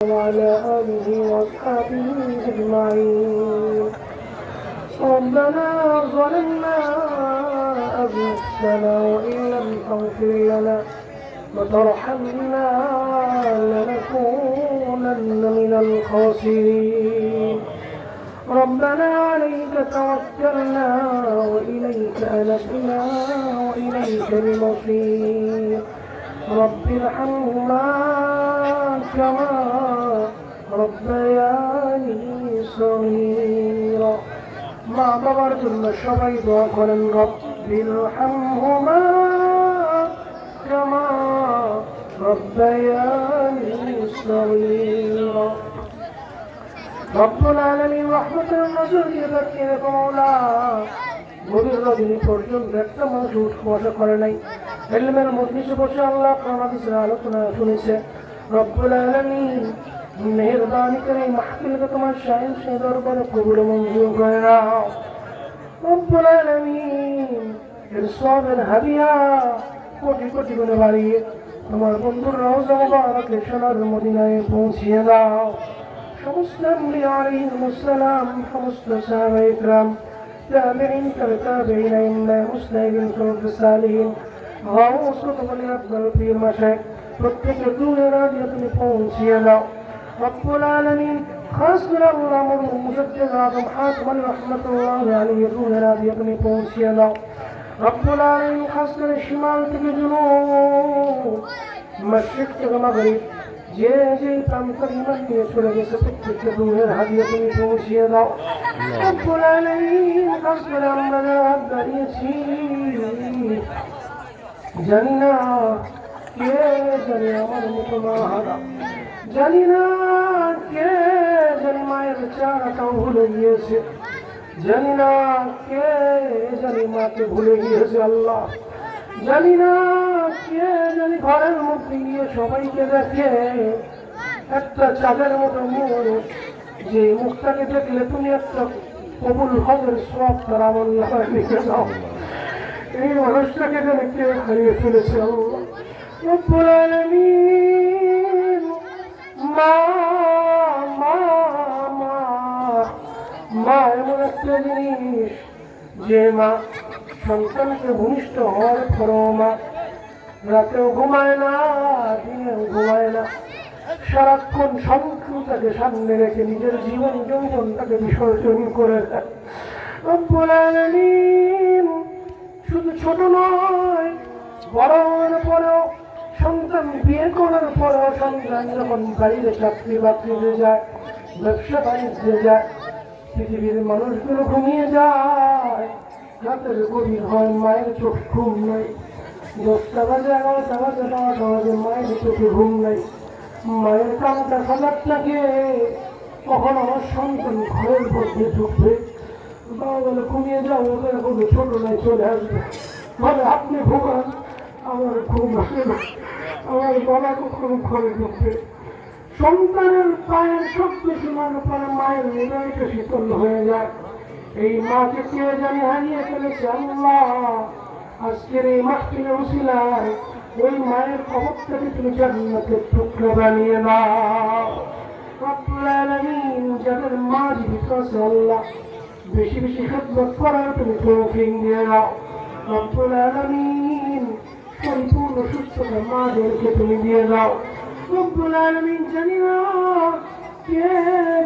وعلى آله وأصحابه أجمعين. ربنا ظلمنا أنفسنا وإن لم تغفر لنا وترحمنا لنكونن من الخاسرين. ربنا عليك توكلنا وإليك أنبنا وإليك المصير. رب ارحمهما كما ربياني صغيرا. মা বাবার জন্য সবাই দোয়া করেন, রব্বি ইরহামহুমা কামা রব্বায়ানি সগীরা। রব্বুল আলামিন রহমতের নজর দিয়ে তাকিয়ে রেখো মাওলা। গভীর রজনী পর্যন্ত একটা মানুষ উঠবসা করে নাই, ইলমের মজলিসে বসে আল্লাহ হাদিসের আলোচনা শুনেছে। রব্বুল আলামিন মেহেরবানি করে এই মাহফিলকে তোমার শাহিন সে দরবারে কবুল মঞ্জুর করে নাও। রব্বুল আলামিন এর সওয়াবের হাদিয়া কোটি কোটি গুণে বাড়িয়ে তোমার বন্ধুর রওজা মুবারকে সোনার মদিনায় পৌঁছিয়ে দাও। সমস্ত আম্বিয়া আলাইহিমুস সালাম, সমস্ত সাহাবায়ে কিরাম, তাবেঈন, তাবেঈন, ইমাম মুসলিম, সালিহিন, গাউস কুতুবুল আফদাল পীর মাশায়েখ প্রত্যেকের রূহে রাজিয়া তুমি পৌঁছিয়ে দাও। রব্বুল আলামিন খাস করে আল্লাহ মুজাদ্দিদ আযম হাতিম রাহমাতুল্লাহি আলাইহি রূহে রাজিয়া তুমি পৌঁছিয়ে দাও। রব্বুল আলামিন খাস করে শিমাল থেকে জুনুব, মশরিক থেকে মাগরিব যে যে প্রান্ত ইমান নিয়ে চলে গেছে প্রত্যেকের রূহের হাদিয়া তুমি পৌঁছিয়ে দাও। রব্বুল আলামিন খাস করে আমরা যারা হাত দাঁড়িয়েছি জানি না কে জানি আমার মতো মা হারা, জানি না কে জানি মায়ের চারাটাও ভুলে গিয়েছে, জানি না কে জানি মাকে ভুলে গিয়েছে আল্লাহ, জানি না কে জানি ঘরের মধ্যে গিয়ে সবাইকে দেখে একটা চাঁদের মতো মুখ, যে মুখটাকে দেখলে তুমি একটা কবুল হজের সব তার আমল লিখে দাও। এই মানুষটাকে যেন কে হারিয়ে ফেলেছে আল্লাহ। রব্বুল আলামিন মা মা মা মা এমন একটা জিনিস যে মা সন্তানকে ভূমিষ্ঠ হওয়ার পরও মা রাতেও ঘুমায় না, দিনেও ঘুমায় না, সারাক্ষণ সন্তানটাকে সামনে রেখে নিজের জীবন যৌবনটাকে বিসর্জন করে দেয়। রব্বুল আলামিন শুধু ছোট নয়, বড় হওয়ার পরেও সন্তান বিয়ে করার পরেও সন্তান যখন বাইরে চাকরি বাকরিতে যায়, ব্যবসা বাণিজ্যে যায়, পৃথিবীর মানুষগুলো ঘুমিয়ে যায়, রাতের গভীর হয়, মায়ের চোখ ঘুম নাই, 10টা বাজে 11টা বাজে 12টা বাজে মায়ের চোখে ঘুম নাই, মায়ের কামটা সজাগ থাকে কখন আমার সন্তান ঘরের মধ্যে ঢুকবে। বাবা বলে ঘুমিয়ে যাও, ওদের কোনো ছোট নাই চলে আসবে, বলে আপনি ঘুমান, আমার ঘুম আসে না, আমার বাবা কখনো ঘরে ঢুকবে। সন্তানের পায়ের শব্দ শোনার পরে মায়ের হৃদয়টা শীতল হয়ে যায়। এই মাকে কে জানি হারিয়ে ফেলেছে আল্লাহ, আজকের এই মাহফিলের উসিলায় ওই মায়ের কবরটাকে তুমি জান্নাতের টুকরা বানিয়ে দাও। রব্বুল আলামিন যাদের মা জীবিত আছে আল্লাহ বেশি বেশি খেদমত করার তুমি তৌফিক দিয়ে দাও। রব্বুল আলামিন পরিপূর্ণ সুস্থতা মাদেরকে তুমি দিয়ে দাও। রব্বুল আলামিন জানি না কে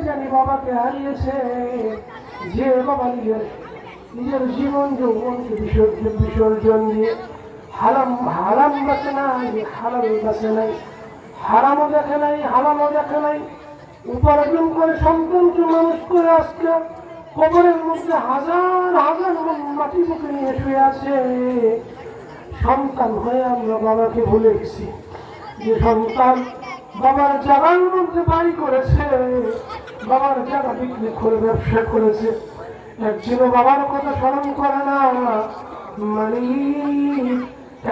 জানি বাবাকে হারিয়েছে, যে বাবা নিজের জীবন যৌবনকে বিসর্জন দিয়ে হারাম বাঁচে নাই, হালাল বাঁচে নাই, হারামও দেখে নাই, হালালও দেখে নাই, উপার্জন করে সন্তানকে মানুষ করে আজকে কবরের মধ্যে হাজার হাজার মাটি মুখে নিয়ে শুয়ে আছে। সন্তান হয়ে আমরা বাবাকে ভুলে গেছি। যে সন্তান বাবার জায়গার মধ্যে বাড়ি করেছে, বাবার জায়গা বিক্রি করে ব্যবসা করেছে, একদিনও বাবার কথা স্মরণ করে না। মালিক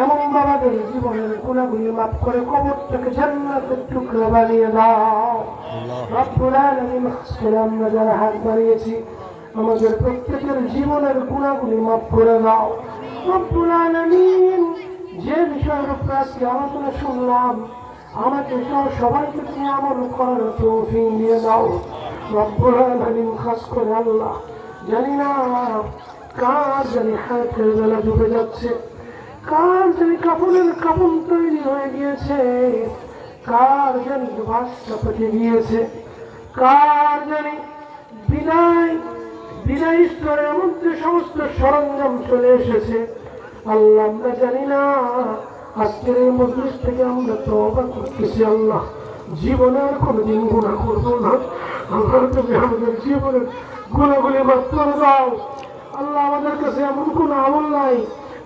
এমন বাবাদের জীবনের গুণাগুলি মাফ করে কবরটাকে জান্নাতের টুকরা বানিয়ে দাও। রব্বুল আলামিন আমরা যারা হাত বাড়িয়েছি আমাদের প্রত্যেকের জীবনের গুণাগুলি মাফ করে দাও। রব্বুল আলামিন যে বিষয়ের উপর আজকে আলোচনা শুনলাম আমাকে সহ সবাইকে তুমি আমল করার তৌফিক দিয়ে দাও রব্বুল আলামিন। খাস করে আল্লাহ জানি না কার জানি হাতের বেলা ডুবে যাচ্ছে, কার জানি কাপড় তৈরি হয়ে গিয়েছে, কার জানি বাসটা পেটে গিয়েছে, কার জানি বিদায় স্তরের মধ্যে সমস্ত সরঞ্জাম চলে এসেছে। আল্লাহ আমরা জানি না, আজকের এই মজলিস থেকে আমরা তওবা করতেছি আল্লাহ, জীবনে আর কোনোদিন গুনাহ করবো না। আল্লাহ তুমি আমাদের জীবনের গুনাহগুলি মাফ করে দাও আল্লাহ। আমাদের কাছে এমন কোনো আমল নাই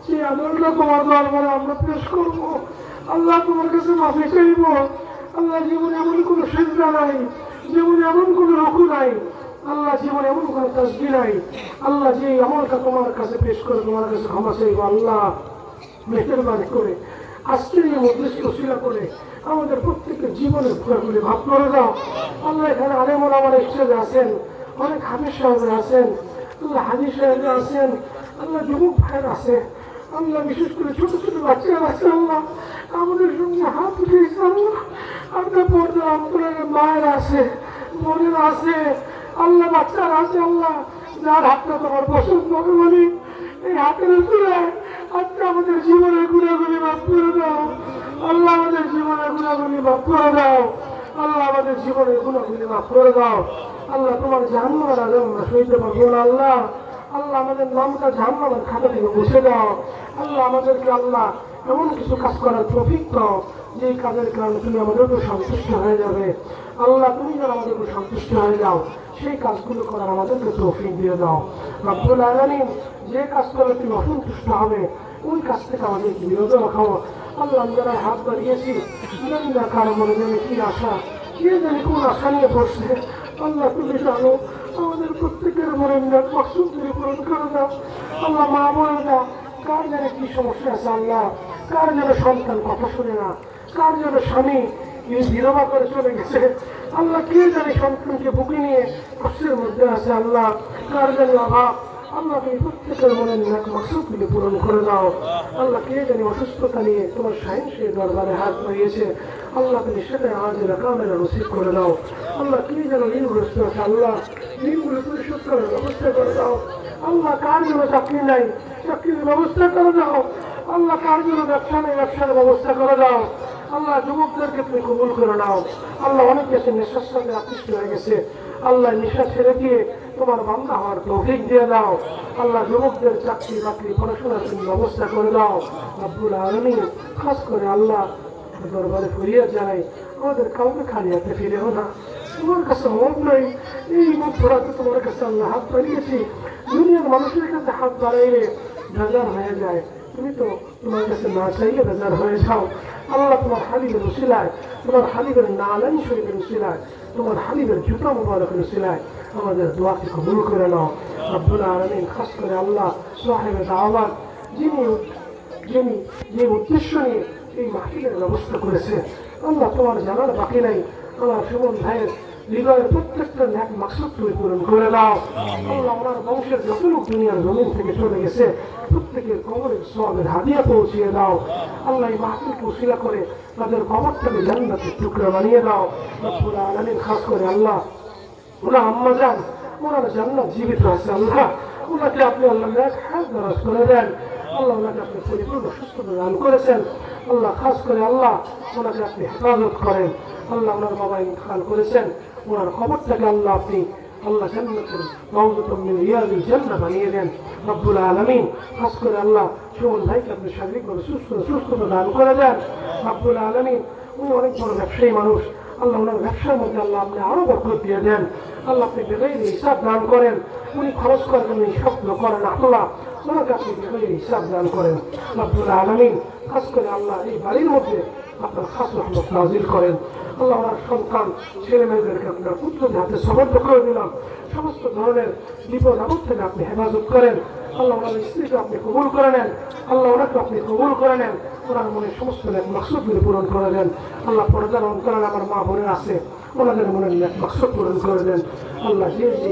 যে আমলটা তোমার দরবারে আমরা পেশ করবো আল্লাহ, তোমার কাছে মাফি চাইব আল্লাহ। জীবনে এমন কোনো সিজদা নাই, জীবনে এমন কোনো রুকু নাই আল্লাহ, জীবনে এমন কোনো তাসবিহ নাই আল্লাহ, যে আমলটা তোমার কাছে পেশ করে তোমার কাছে ক্ষমা চাইব আল্লাহ। মেহেরবানি করে আজকের এই মজলিসকে ওসিলা করে আমাদের প্রত্যেকের জীবনের গুনাহগুলি মাফ করে দাও আল্লাহ। এখানে আলেম ওলামার স্টেজে আছেন, অনেক হাফেজ সাহেবরা আছেন আল্লাহ, হাজি সাহেবরা আছেন আল্লাহ, যুবক ভাইয়ের আছে আল্লাহ, বিশেষ করে ছোট ছোট বাচ্চারা আছে আল্লাহ, আমাদের সঙ্গে হাত উঠেছে আল্লাহ। আপনার পর্দা আপনার মায়ের আছে, বোনের আছে আল্লাহ, বাচ্চারা আছে আল্লাহ, যার হাতটা তোমার পছন্দ হবে মানে এই হাতের উপরে আজকে আমাদের জীবনের গুণাগুলি মাফ করে দাও আল্লাহ, আমাদের জীবনের গুণাগুলি মাফ করে দাও আল্লাহ, আমাদের জীবনের গুণাগুলি মাফ করে দাও আল্লাহ। তোমার জাহান্নামের আযাব আমরা সইতে পারবো না আল্লাহ। আল্লাহ আমাদের নামটা জাহান্নামের খাতা থেকে মুছে দাও আল্লাহ। আমাদেরকে আল্লাহ এমন কিছু কাজ করার তৌফিক দাও যেই কাজের কারণে তুমি আমাদের উপর সন্তুষ্ট হয়ে যাবে আল্লাহ। তুমি যেন আমাদের উপর সন্তুষ্ট হয়ে যাও সেই কাজগুলো করার আমাদেরকে তৌফিক দিয়ে দাও রব্বুল আলামিন। যে কাজ করলে তুমি অসন্তুষ্ট হবে ওই কাজ থেকে আমাদেরকে বিরত রাখাও আল্লাহ। যারা হাত বাড়িয়েছি জানি না কারো মনে জানি কি আশা, কে জানি কোন আশা নিয়ে বসছে আল্লাহ, তুমি জানো আমাদের প্রত্যেকের মনে মাকসুদ তুমি পূরণ করে দাও আল্লাহ। মা বলে দাও কার যেন কি সমস্যা আছে আল্লাহ, কার যেন সন্তান কথা শুনে না, কার যেন স্বামী বিধবা করে চলে গেছে আল্লাহ, কে জানি সন্তানকে বুকে নিয়ে কষ্টের মধ্যে আছে আল্লাহ, কার জানি অভাব আল্লাহ, তুমি প্রত্যেকের মনের মাকসুদগুলি পূরণ করে দাও আল্লাহ। কে জানি অসুস্থতা নিয়ে তোমার সায়েন্সের দরবারে হাত বাড়িয়েছে আল্লাহ, তুমি সেটা আজ রাকামেরা নসিব করে দাও আল্লাহ। কে যেন ঋণগ্রস্ত আছে আল্লাহ, ঋণগুলো পরিশোধ করার ব্যবস্থা করে দাও আল্লাহ। কার জন্য চাকরি নাই চাকরির ব্যবস্থা করে দাও আল্লাহ, কার জন্য ব্যবসা নেই ব্যবসার ব্যবস্থা করে দাও আল্লাহ। যুবকদেরকে তুমি কবুল করে নাও আল্লাহ। অনেক গেছে নেশার সঙ্গে আকৃষ্ট হয়ে গেছে আল্লাহ, নেশা ছেড়ে দিয়ে তোমার বান্দা হওয়ার তৌফিক দিয়ে দাও আল্লাহ। যুবকদের চাকরি বাকরি পড়াশোনার তুমি ব্যবস্থা করে দাও রব্বুল আলামিন। খাস করে আল্লাহ দরবারে ফিরিয়ে যায় আমাদের কাউকে খালি হাতে ফিরেও না, তোমার কাছে অভাব নাই। এই মধ্যরাতে তোমার কাছে আল্লাহ হাত বাড়িয়েছি, দুনিয়ার মানুষের কাছে হাত বাড়াইলে বেজার হয়ে যায়, তুমি তো তোমার কাছে না চাইলে বেজার হয়ে যাও আল্লাহ। তোমার হাবিবের উসিলায়, তোমার হাবিবের নালানি শরীফের উসিলায়, তোমার হাবিবের জুতা মুবারকের উসিলায় আমাদের দোয়াকে কবুল করে নাও রব্বুল আলামিন। খাস করে আল্লাহ সাহেব দাওয়াত যিনি যে উদ্দেশ্য নিয়ে এই মাহফিলের ব্যবস্থা করেছে আল্লাহ, তোমার জানার বাকি নাই আমার সুমন ভাইয়ের হৃদয়ের প্রত্যেকটা ন্যাক মাকসুদ তুমি পূরণ করে দাও আল্লাহ। ওনার বংশের যত লোক দুনিয়ার জমিন থেকে চলে গেছে প্রত্যেকের কবরের সওয়াবের হাদিয়া পৌঁছিয়ে দাও আল্লাহ। এই মাহফিলকে উসিলা করে তাদের কবরটাকে জান্নাতের টুকরা বানিয়ে দাও রব্বুল আলামিন। খাস করে আল্লাহ ওনার আম্মা যান, ওনার জান্নাত জীবিত আছে আল্লাহ, ওনাকে আপনি আল্লাহ ন্যাক হায়াত দারাজ করে দেন আল্লাহ। ওনাকে আপনি পরিপূর্ণ সুস্থতা দান করেছেন আল্লাহ। খাস করে আল্লাহ ওনাকে আপনি হেফাজত করেন আল্লাহ। ওনার বাবা ইন্তেকাল করেছেন, ওনার খবরটাকে আল্লাহ আপনি আল্লাহ জান্নাতের মাওজাতুম মিন রিয়াদিল জান্নাহ বানিয়ে দেন রব্বুল আলামিন। খাস করে আল্লাহ সুমন ভাইকে আপনি শারীরিকভাবে সুস্থতা দান করে দেন রব্বুল আলামিন। উনি অনেক বড় ব্যবসায়ী মানুষ আল্লাহ, ওনার ব্যবসার মধ্যে আল্লাহ আপনি আরো বরকত দিয়ে দেন আল্লাহ। আপনি বেগাইর হিসাব দান করেন, উনি খরচ করার জন্য হিসাব করেন আল্লাহ, ওনাকে আপনি বেগাইর হিসাব দান করেন রব্বুল আলামিন। খাস করে আল্লাহ এই বাড়ির মধ্যে আপনার খাস রহমত নাজিল করেন আল্লাহ। ওনার সন্তান ছেলে মেয়েদেরকে আপনার পুত্রদের হাতে সমর্থ করে দিলাম, সমস্ত ধরনের বিপদ আপদ থেকে আপনি হেফাজত করেন আল্লাহ। ওনার স্ত্রীকে আপনি কবুল করে নেন আল্লাহ, ওনাকে আপনি কবুল করে নেন, ওনার মনে সমস্ত মাকসুদগুলি পূরণ করে দেন আল্লাহ। পর্দার অন্তরালে আমার মা বোনের আছে, ওনাদের মনে মাকসুদ পূরণ করে দেন আল্লাহ। যে যে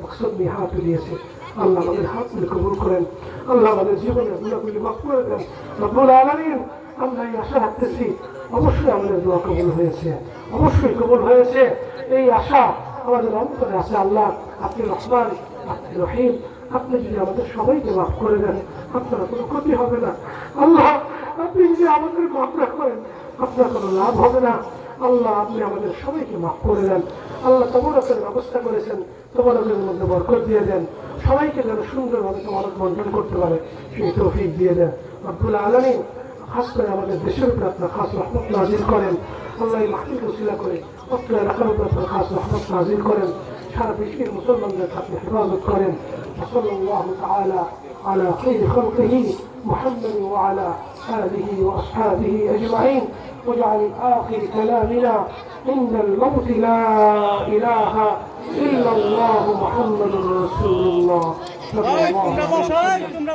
মাকসুদ নিয়ে হাত দিয়েছে আল্লাহ আমাদের হাতগুলি কবুল করেন আল্লাহ। আমাদের জীবনের গুণাগুলি মাফ করে দেন রব্বুল আলামিন। আমরা এই আশা রাখতেছি অবশ্যই আমাদের দোয়া কবুল হয়েছে, অবশ্যই কবুল হয়েছে। এই আশা আমাদের অন্তরে আছে। আল্লাহ আপনি রহমান, আপনি রহিম, আপনি যদি আমাদের সবাইকে মাফ করে দেন আপনার কোনো ক্ষতি হবে না। আল্লাহ আপনি যদি আমাদের মাফ না করেন আপনার কোনো লাভ হবে না। আল্লাহ আপনি আমাদের সবাইকে মাফ করে দেন। আল্লাহ তবরকের ব্যবস্থা করেছেন, তবরকের মধ্যে বরকত দিয়ে দেন, সবাইকে যেন সুন্দরভাবে তবরক বন্টন করতে পারে সেই তৌফিক দিয়ে দেন রব্বুল আলামিন। খাস করে আমাদের দেশের উপরে আপনার খাস রহমত নাজিল করেন। আল্লাহ এই মাহফিল ওসিলা করে অত্র এলাকার উপরে আপনার খাস রহমত নাজিল করেন। সারা পৃথিবীর মুসলমানদের আপনি হেফাজত করেন। সাল্লাল্লাহু তাআলা على خير خلقه محمد وعلى آله وأصحابه أجمعين. واجعل آخر كلامنا عند الموت لا إله إلا الله محمد رسول الله صلى الله عليه وسلم.